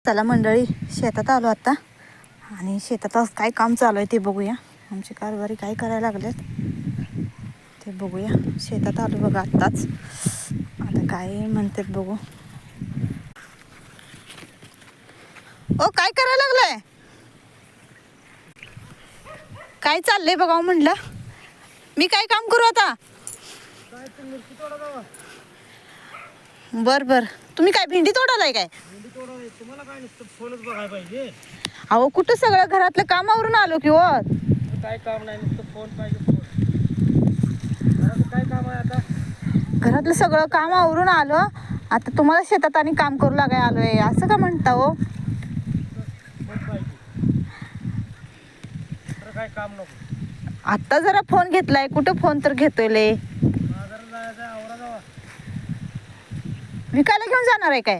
चला मंडळी, शेतात आलो आता आणि शेतात आज काय काम चालू आहे ते बघूया. आमचे कारभारी काय करायला लागलेत ते बघूया. शेतात आलो बघा आत्ताच. आता काय म्हणतात बघू. ओ काय करायला लागलाय? काय चाललंय बघा म्हणलं. मी काय काम करू आता? बर बर. तुम्ही काय भेंडी तोडालाय काय? तुम्हाला काय नुसतं फोनच बघायला पाहिजे. अहो कुठं सगळं घरातलं कामावरून आलो की हो. काय काम नाही, नुसतं फोन पाहिजे. फोन घराचं काय काम आहे आता? घरातलं सगळं काम आवरून आलो. आता तुम्हाला शेतात आणि काम करू लागाय आलोय असं का म्हणता हो? फोन पाहिजे. काय काम नको. आता जरा फोन घेतलाय, कुठं फोन तर घेतोय ले. बाजारात जायचं, आवरा जावा. विकायला घेऊन जाणार आहे काय?